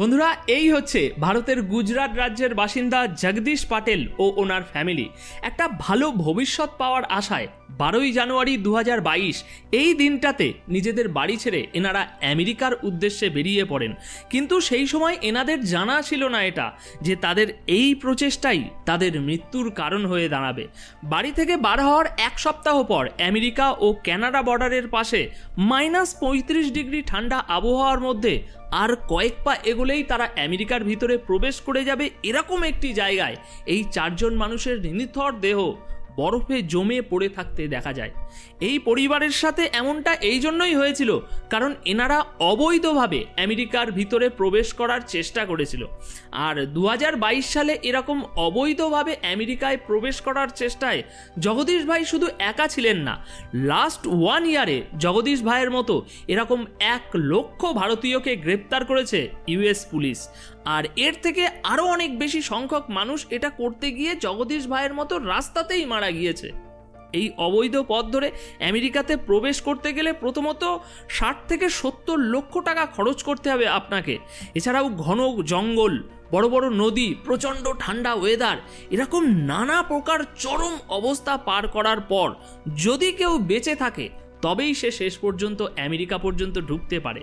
বন্ধুরা, এই হচ্ছে ভারতের গুজরাট রাজ্যের বাসিন্দা জগদীশ পাটেল ও ওনার ফ্যামিলি। একটা ভালো ভবিষ্যৎ পাওয়ার আশায় 12ই জানুয়ারি 2022 এই দিনটাতে নিজেদের বাড়ি ছেড়ে এনারা আমেরিকার উদ্দেশ্যে বেরিয়ে পড়েন। কিন্তু সেই সময় এনাদের জানা ছিল না এটা যে তাদের এই প্রচেষ্টাই তাদের মৃত্যুর কারণ হয়ে দাঁড়াবে। বাড়ি থেকে বার হওয়ার এক সপ্তাহ পর আমেরিকা ও কানাডা বর্ডারের পাশে -35 ডিগ্রি ঠান্ডা আবহাওয়ার মধ্যে আর কয়েক পা এগোলেই তারা আমেরিকার ভিতরে প্রবেশ করে যাবে এরকম একটি জায়গায় এই চারজন মানুষের নিথর দেহ বরফে জমে পড়ে থাকতে দেখা যায়। এই পরিবারের সাথে এমনটা এই জন্যই হয়েছিল কারণ এনারা অবৈধভাবে আমেরিকার ভিতরে প্রবেশ করার চেষ্টা করেছিল। আর 2022 সালে এরকম অবৈধভাবে আমেরিকায় প্রবেশ করার চেষ্টায় জগদীশ ভাই শুধু একা ছিলেন না, লাস্ট 1 ইয়ারে জগদীশ ভাইয়ের মতো এরকম 1 লক্ষ ভারতীয়কে গ্রেপ্তার করেছে ইউএস পুলিশ। আর এর থেকে আরও অনেক বেশি সংখ্যক মানুষ এটা করতে গিয়ে জগদীশ ভাইয়ের মতো রাস্তাতেই মারা গিয়েছে। এই অবৈধ পথ ধরে আমেরিকাতে প্রবেশ করতে গেলে প্রথমত 60 থেকে 70 লক্ষ টাকা খরচ করতে হবে আপনাকে। এছাড়াও ঘন জঙ্গল, বড় বড় নদী, প্রচণ্ড ঠান্ডা ওয়েদার, এরকম নানা প্রকার চরম অবস্থা পার করার পর যদি কেউ বেঁচে থাকে তবেই সে শেষ পর্যন্ত আমেরিকা পর্যন্ত ঢুকতে পারে।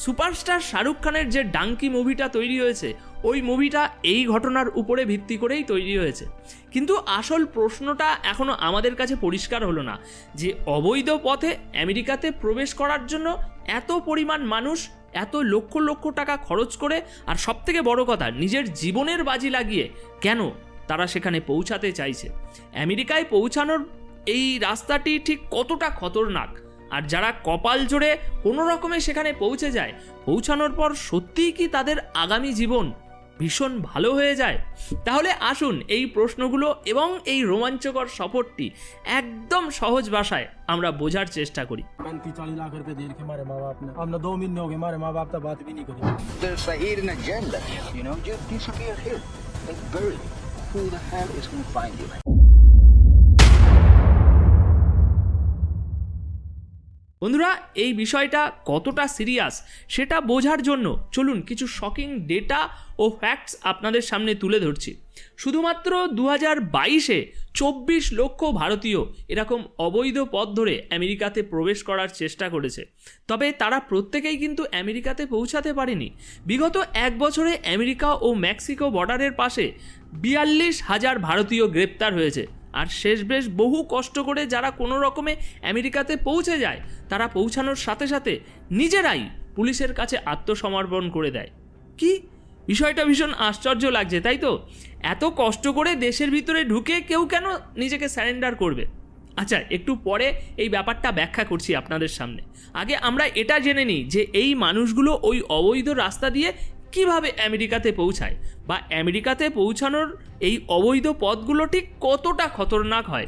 সুপারস্টার শাহরুখ খানের যে ডাঙ্কি মুভিটা তৈরি হয়েছে, ওই মুভিটা এই ঘটনার উপরে ভিত্তি করেই তৈরি হয়েছে। কিন্তু আসল প্রশ্নটা এখনও আমাদের কাছে পরিষ্কার হলো না যে অবৈধ পথে আমেরিকাতে প্রবেশ করার জন্য এত পরিমাণ মানুষ এত লক্ষ লক্ষ টাকা খরচ করে, আর সবথেকে বড় কথা নিজের জীবনের বাজি লাগিয়ে কেন তারা সেখানে পৌঁছাতে চাইছে। আমেরিকায় পৌঁছানোর এই রাস্তাটি ঠিক কতটা খতরনাক, আর যারা কপাল জোড়ে কোনো রকমে সেখানে পৌঁছে যায়, পৌঁছানোর পর সত্যিই কি তাদের আগামী জীবন ভীষণ ভালো হয়ে যায়? তাহলে আসুন এই প্রশ্নগুলো এবং এই রোমাঞ্চকর সফরটি একদম সহজ ভাষায় আমরা বোঝার চেষ্টা করি। 35-40 लाख रुपए दे रखे हमारे माँ बाप ने। हमने 2 महीने हो गए, हमारे माँ बाप तक बात भी नहीं करी। There's a hidden agenda, you know, just disappear here and bury you. Who the hell is going to find you? বন্ধুরা, এই বিষয়টা কতটা সিরিয়াস সেটা বোঝার জন্য চলুন কিছু শকিং ডেটা ও ফ্যাক্টস আপনাদের সামনে তুলে ধরছি। শুধুমাত্র 2022-এ 24 লক্ষ ভারতীয় এরকম অবৈধ পথ ধরে আমেরিকাতে প্রবেশ করার চেষ্টা করেছে, তবে তারা প্রত্যেকেই কিন্তু আমেরিকাতে পৌঁছাতে পারেনি। বিগত 1 বছরে আমেরিকা ও মেক্সিকো বর্ডারের পাশে 42,000 ভারতীয় গ্রেপ্তার হয়েছে। আর শেষ বেশ বহু কষ্ট করে যারা কোনো রকমে আমেরিকাতে পৌঁছে যায়, তারা পৌঁছানোর সাথে সাথে নিজেরাই পুলিশের কাছে আত্মসমর্পণ করে দেয়। কি বিষয়টা ভীষণ আশ্চর্য লাগছে, তাই তো? এত কষ্ট করে দেশের ভিতরে ঢুকে কেউ কেন নিজেকে স্যারেন্ডার করবে? আচ্ছা, একটু পরে এই ব্যাপারটা ব্যাখ্যা করছি আপনাদের সামনে। আগে আমরা এটা জেনে নিই যে এই মানুষগুলো ওই অবৈধ রাস্তা দিয়ে কিভাবে আমেরিকাতে পৌঁছায়, বা আমেরিকাতে পৌঁছানোর এই অবৈধ পথগুলো ঠিক কতটা খতরনাক হয়।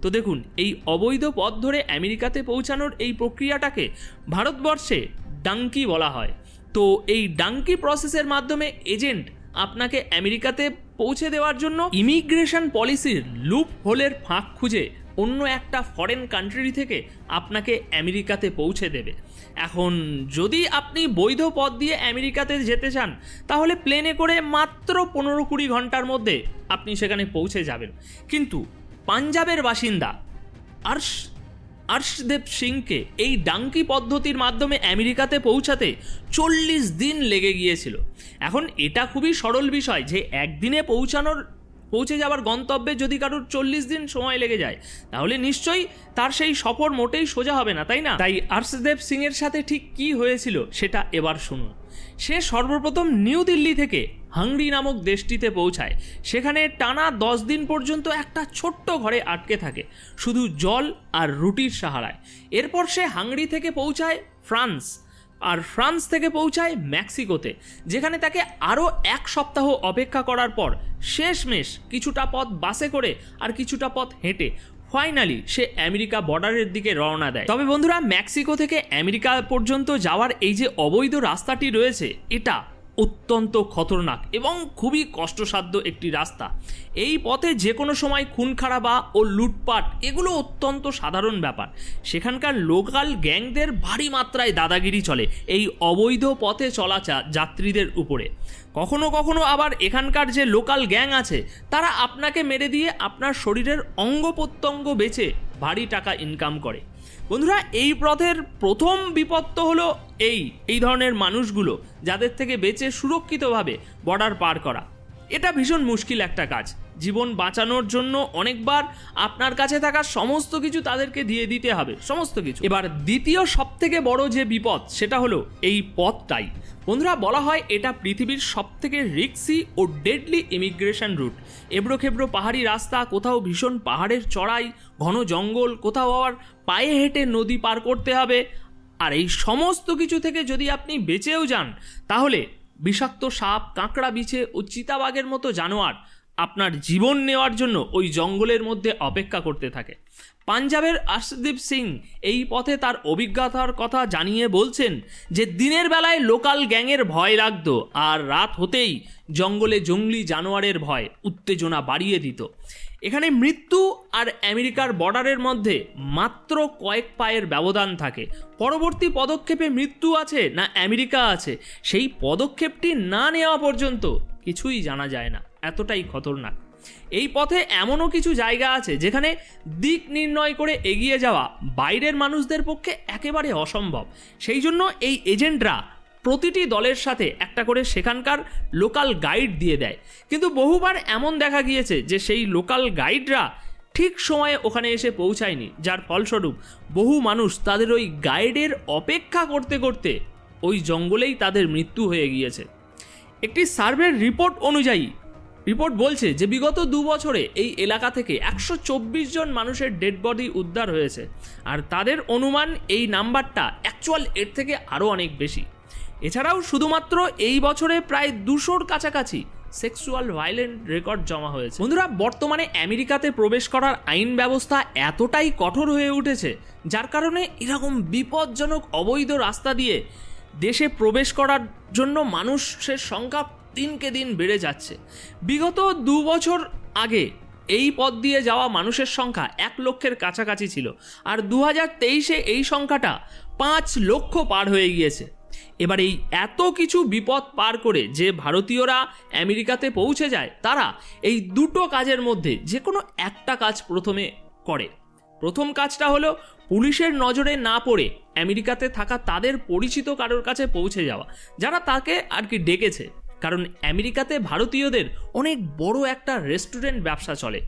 তো দেখুন, এই অবৈধ পথ ধরে আমেরিকাতে পৌঁছানোর এই প্রক্রিয়াটাকে ভারতবর্ষে ডাঙ্কি বলা হয়। তো এই ডাঙ্কি প্রসেসের মাধ্যমে এজেন্ট আপনাকে আমেরিকাতে পৌঁছে দেওয়ার জন্য ইমিগ্রেশন পলিসির লুপ হোলের ফাঁক খুঁজে অন্য একটা ফরেন কান্ট্রি থেকে আপনাকে আমেরিকাতে পৌঁছে দেবে। এখন যদি আপনি বৈধ পথ দিয়ে আমেরিকাতে যেতে চান, তাহলে প্লেনে করে মাত্র 15-20 ঘন্টার মধ্যে আপনি সেখানে পৌঁছে যাবেন। কিন্তু পাঞ্জাবের বাসিন্দা আর্শদেব সিংকে এই ডাঙ্কি পদ্ধতির মাধ্যমে আমেরিকাতে পৌঁছাতে 40 দিন লেগে গিয়েছিল। এখন এটা খুবই সরল বিষয় যে একদিনে পৌঁছে যাওয়ার গন্তব্যে যদি কারোর 40 দিন সময় লেগে যায়, তাহলে নিশ্চয়ই তার সেই সফর মোটেই সোজা হবে না, তাই না? তাই আর্শদেব সিংয়ের সাথে ঠিক কি হয়েছিল সেটা এবার শুনুন। সে সর্বপ্রথম নিউ দিল্লি থেকে হাংরি নামক দেশটিতে পৌঁছায়। সেখানে টানা 10 দিন পর্যন্ত একটা ছোট্ট ঘরে আটকে থাকে, শুধু জল আর রুটির সাহারায়। এরপর সে হাংরি থেকে পৌঁছায় ফ্রান্স, আর ফ্রান্স থেকে পৌঁছায় মেক্সিকোতে, যেখানে তাকে আরও 1 সপ্তাহ অপেক্ষা করার পর শেষমেশ কিছুটা পথ বাসে করে আর কিছুটা পথ হেঁটে ফাইনালি সে আমেরিকা বর্ডারের দিকে রওনা দেয়। তবে বন্ধুরা, মেক্সিকো থেকে আমেরিকা পর্যন্ত যাওয়ার এই যে অবৈধ রাস্তাটি রয়েছে, এটা অত্যন্ত খতরনাক এবং খুবই কষ্টসাধ্য একটি রাস্তা। এই পথে যে কোনো সময় খুন খারাপা ও লুটপাট এগুলো অত্যন্ত সাধারণ ব্যাপার। সেখানকার লোকাল গ্যাংদের ভারী মাত্রায় দাদাগিরি চলে এই অবৈধ পথে চলা যাত্রীদের উপরে। কখনো কখনো আবার এখানকার যে লোকাল গ্যাং আছে তারা আপনাকে মেরে দিয়ে আপনার শরীরের অঙ্গ প্রত্যঙ্গ বেচে ভারী টাকা ইনকাম করে। বন্ধুরা, এই পথের প্রথম বিপদ তো হলো এই ধরনের মানুষগুলো যাদের থেকে বেঁচে সুরক্ষিতভাবে বর্ডার পার করা। এটা ভীষণ মুশকিল একটা কাজ। জীবন বাঁচানোর জন্য অনেকবার আপনার কাছে থাকা সমস্ত কিছু তাদেরকে দিয়ে দিতে হবে, সমস্ত কিছু। এবার দ্বিতীয় সবথেকে বড় যে বিপদ সেটা হলো এই পথটাই। বন্ধুরা, বলা হয় এটা পৃথিবীর সবথেকে রিস্কি ও ডেডলি ইমিগ্রেশন রুট। এবড়োখেবড়ো পাহাড়ি রাস্তা, কোথাও ভীষণ পাহাড়ের চড়াই, ঘন জঙ্গল, কোথাও আবার পায়ে হেঁটে নদী পার করতে হবে। আর এই সমস্ত কিছু থেকে যদি আপনি বেঁচেও যান তাহলে বিষাক্ত সাপ, কাঁকড়া, বিছে ও চিতাবাঘের মতো জানোয়ার আপনার জীবন নেওয়ার জন্য ওই জঙ্গলের মধ্যে অপেক্ষা করতে থাকে। পাঞ্জাবের আর্শদীপ সিং এই পথে তার অভিজ্ঞতার কথা জানিয়ে বলছেন যে দিনের বেলায় লোকাল গ্যাংয়ের ভয় লাগতো, আর রাত হতেই জঙ্গলে জঙ্গলি জানোয়ারের ভয় উত্তেজনা বাড়িয়ে দিত। এখানে মৃত্যু আর আমেরিকার বর্ডারের মধ্যে মাত্র কয়েক পায়ের ব্যবধান থাকে। পরবর্তী পদক্ষেপে মৃত্যু আছে না আমেরিকা আছে, সেই পদক্ষেপটি না নেওয়া পর্যন্ত কিছুই জানা যায় না, এতটাই খতরনাক। এই পথে এমনও কিছু জায়গা আছে যেখানে দিক নির্ণয় করে এগিয়ে যাওয়া বাইরের মানুষদের পক্ষে একেবারে অসম্ভব। সেই জন্য এই এজেন্টরা প্রতিটি দলের সাথে একটা করে সেখানকার লোকাল গাইড দিয়ে দেয়। কিন্তু বহুবার এমন দেখা গিয়েছে যে সেই লোকাল গাইডরা ঠিক সময়ে ওখানে এসে পৌঁছায়নি, যার ফলস্বরূপ বহু মানুষ তাদের ওই গাইডের অপেক্ষা করতে করতে ওই জঙ্গলেই তাদের মৃত্যু হয়ে গিয়েছে। একটি সার্ভের রিপোর্ট অনুযায়ী রিপোর্ট বলছে যে বিগত 2 বছরে এই এলাকা থেকে 124 জন মানুষের ডেড বডি উদ্ধার হয়েছে, আর তাদের অনুমান এই নাম্বারটা অ্যাকচুয়াল এর থেকে আরও অনেক বেশি। এছাড়াও শুধুমাত্র এই বছরে প্রায় 200-র কাছাকাছি সেক্সুয়াল ভায়োলেন্ট রেকর্ড জমা হয়েছে। বন্ধুরা, বর্তমানে আমেরিকাতে প্রবেশ করার আইন ব্যবস্থা এতটাই কঠোর হয়ে উঠেছে যার কারণে এরকম বিপজ্জনক অবৈধ রাস্তা দিয়ে দেশে প্রবেশ করার জন্য মানুষের সংখ্যা দিনকে দিন বেড়ে যাচ্ছে। বিগত 2 বছর আগে এই পথ দিয়ে যাওয়া মানুষের সংখ্যা 1 লক্ষের কাছাকাছি ছিল, আর 2023-এ এই সংখ্যাটা 5 লক্ষ পার হয়ে গিয়েছে। এবার এই এত কিছু বিপদ পার করে যে ভারতীয়রা আমেরিকাতে পৌঁছে যায় তারা এই দুটো কাজের মধ্যে যে কোনো একটা কাজ প্রথমে করে। প্রথম কাজটা হলো পুলিশের নজরে না পড়ে আমেরিকাতে থাকা তাদের পরিচিত কারোর কাছে পৌঁছে যাওয়া, যারা তাকে আর কি ডেকেছে। কারণ আমেরিকাতে ভারতীয়দের অনেক বড় একটা রেস্টুরেন্ট ব্যবসা চলে,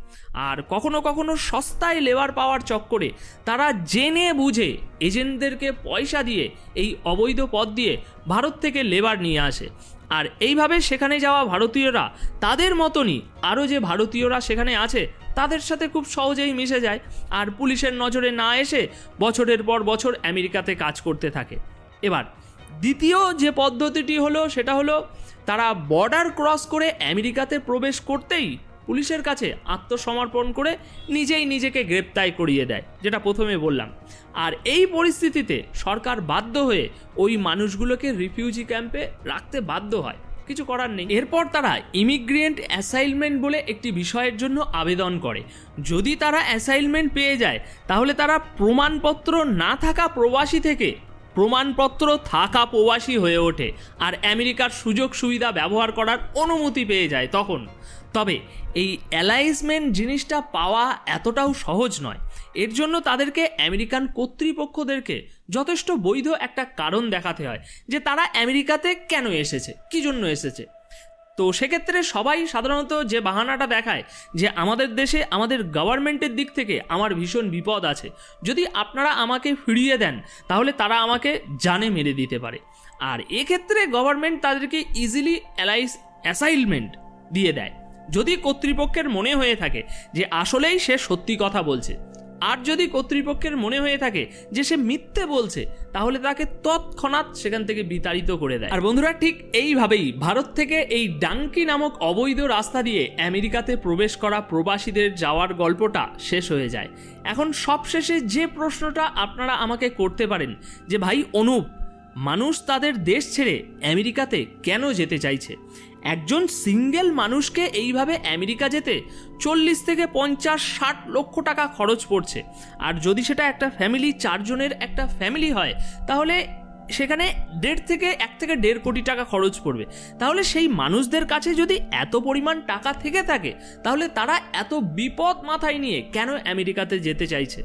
আর কখনো কখনো সস্তায় লেবার পাওয়ার চক্করে তারা জেনে বুঝে এজেন্টদেরকে পয়সা দিয়ে এই অবৈধ পথ দিয়ে ভারত থেকে লেবার নিয়ে আসে। আর এইভাবে সেখানে যাওয়া ভারতীয়রা তাদের মতনই আরও যে ভারতীয়রা সেখানে আছে তাদের সাথে খুব সহজেই মিশে যায়, আর পুলিশের নজরে না এসে বছরের পর বছর আমেরিকাতে কাজ করতে থাকে। এবার দ্বিতীয় যে পদ্ধতিটি হলো সেটা হলো তারা বর্ডার ক্রস করে আমেরিকাতে প্রবেশ করতেই পুলিশের কাছে আত্মসমর্পণ করে নিজেই নিজেকে গ্রেপ্তার করিয়ে দেয়, যেটা প্রথমে বললাম। আর এই পরিস্থিতিতে সরকার বাধ্য হয়ে ওই মানুষগুলোকে রিফিউজি ক্যাম্পে রাখতে বাধ্য হয়, কিছু করার নেই। এরপর তারা ইমিগ্রেন্ট অ্যাসাইনমেন্ট বলে একটি বিষয়ের জন্য আবেদন করে। যদি তারা অ্যাসাইনমেন্ট পেয়ে যায় তাহলে তারা প্রমাণপত্র না থাকা প্রবাসী থেকে প্রমাণপত্র থাকা প্রবাসী হয়ে ওঠে আর আমেরিকার সুযোগ সুবিধা ব্যবহার করার অনুমতি পেয়ে যায় তখন। তবে এই অ্যালাইজমেন্ট জিনিসটা পাওয়া এতটাও সহজ নয়। এর জন্য তাদেরকে আমেরিকান কর্তৃপক্ষদেরকে যথেষ্ট বৈধ একটা কারণ দেখাতে হয় যে তারা আমেরিকাতে কেন এসেছে, কী জন্য এসেছে। তো সেক্ষেত্রে সবাই সাধারণত যে বাহানাটা দেখায় যে আমাদের দেশে আমাদের গভর্নমেন্টের দিক থেকে আমার ভীষণ বিপদ আছে, যদি আপনারা আমাকে ফিরিয়ে দেন তাহলে তারা আমাকে জানে মেরে দিতে পারে। আর এক্ষেত্রে গভর্নমেন্ট তাদেরকে ইজিলি অ্যাসাইনমেন্ট দিয়ে দেয় যদি কর্তৃপক্ষের মনে হয়ে থাকে যে আসলেই সে সত্যি কথা বলছে। আর যদি কর্তৃপক্ষের মনে হয়ে থাকে যে সে মিথ্যে বলছে তাহলে তাকে তৎক্ষণাৎ সেখান থেকে বিতাড়িত করে দেয়। আর বন্ধুরা, ঠিক এইভাবেই ভারত থেকে এই ডাঙ্কি নামক অবৈধ রাস্তা দিয়ে আমেরিকাতে প্রবেশ করা প্রবাসীদের যাওয়ার গল্পটা শেষ হয়ে যায়। এখন সবশেষে যে প্রশ্নটা আপনারা আমাকে করতে পারেন যে ভাই অনুপ, মানুষ তাদের দেশ ছেড়ে আমেরিকাতে কেন যেতে চাইছে। একজন সিঙ্গেল মানুষকে এইভাবে আমেরিকা যেতে 40 থেকে 50-60 লক্ষ টাকা খরচ পড়ছে। আর যদি সেটা একটা ফ্যামিলি, 4 জনের একটা ফ্যামিলি হয়, তাহলে সেখানে 1.5 থেকে 1.5 কোটি টাকা খরচ পড়বে। তাহলে সেই মানুষদের কাছে যদি এত পরিমাণ টাকা থেকে থাকে, তাহলে তারা এত বিপদ মাথায় নিয়ে কেন আমেরিকাতে যেতে চাইছে?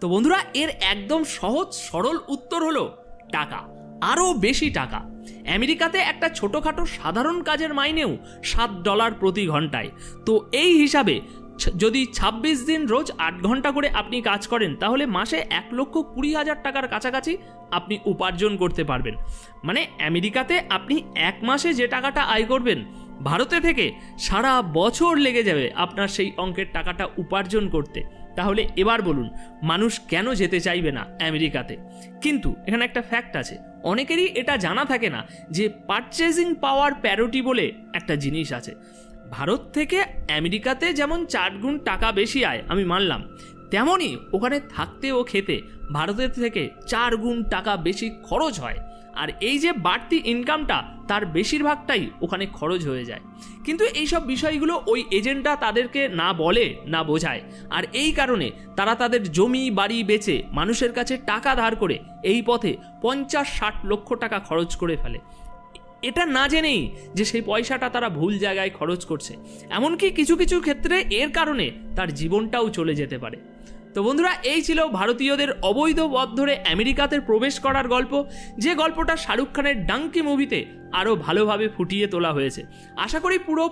তো বন্ধুরা, এর একদম সহজ সরল উত্তর হলো টাকা, আরও বেশি টাকা। আমেরিকাতে একটা ছোটোখাটো সাধারণ কাজের মাইনেও $7 প্রতি ঘন্টায়। তো এই হিসাবে যদি 26 দিন রোজ 8 ঘন্টা করে আপনি কাজ করেন, তাহলে মাসে 1,20,000 টাকার কাছাকাছি আপনি উপার্জন করতে পারবেন। মানে আমেরিকাতে আপনি এক মাসে যে টাকাটা আয় করবেন, ভারতে থেকে সারা বছর লেগে যাবে আপনার সেই অঙ্কের টাকাটা উপার্জন করতে। তাহলে এবার বলুন, মানুষ কেন যেতে চাইবে না আমেরিকাতে? কিন্তু এখানে একটা ফ্যাক্ট আছে, অনেকেরই এটা জানা থাকে না যে পারচেজিং পাওয়ার প্যারিটি বলে একটা জিনিস আছে। ভারত থেকে আমেরিকাতে যেমন 4 গুণ টাকা বেশি আয়, আমি মানলাম, তেমনই ওখানে থাকতে ও খেতে ভারতের থেকে 4 গুণ টাকা বেশি খরচ হয়। আর এই যে বাড়তি ইনকামটা, তার বেশিরভাগটাই ওখানে খরচ হয়ে যায়। কিন্তু এইসব বিষয়গুলো ওই এজেন্টরা তাদেরকে না বলে, না বোঝায়। আর এই কারণে তারা তাদের জমি বাড়ি বেচে মানুষের কাছে টাকা ধার করে এই পথে 50-60 লক্ষ টাকা খরচ করে ফেলে, এটা না জেনেই যে সেই পয়সাটা তারা ভুল জায়গায় খরচ করছে। এমনকি কিছু কিছু ক্ষেত্রে এর কারণে তার জীবনটাও চলে যেতে পারে। তো বন্ধুরা, এই ছিল ভারতীয়দের অবৈধ পথ ধরে আমেরিকাতে প্রবেশ করার গল্প, যে গল্পটা শাহরুখ খানের ডাঙ্কি মুভিতে আরও ভালোভাবে ফুটিয়ে তোলা হয়েছে। আশা করি পুরো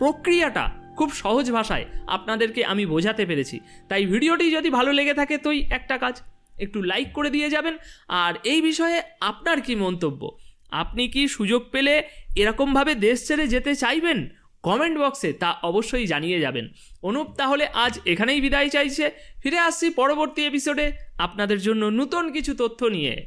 প্রক্রিয়াটা খুব সহজ ভাষায় আপনাদেরকে আমি বোঝাতে পেরেছি। তাই ভিডিওটি যদি ভালো লেগে থাকে, তোই একটা কাজ, একটু লাইক করে দিয়ে যাবেন। আর এই বিষয়ে আপনার কি মন্তব্য? আপনি কি সুযোগ পেলে এরকমভাবে দেশ ছেড়ে যেতে চাইবেন? কমেন্ট বক্সে তা অবশ্যই জানিয়ে যাবেন। অনুপ তাহলে আজ এখানেই বিদায় চাইছে। ফিরে আসছি পরবর্তী এপিসোডে আপনাদের জন্য নতুন কিছু তথ্য নিয়ে।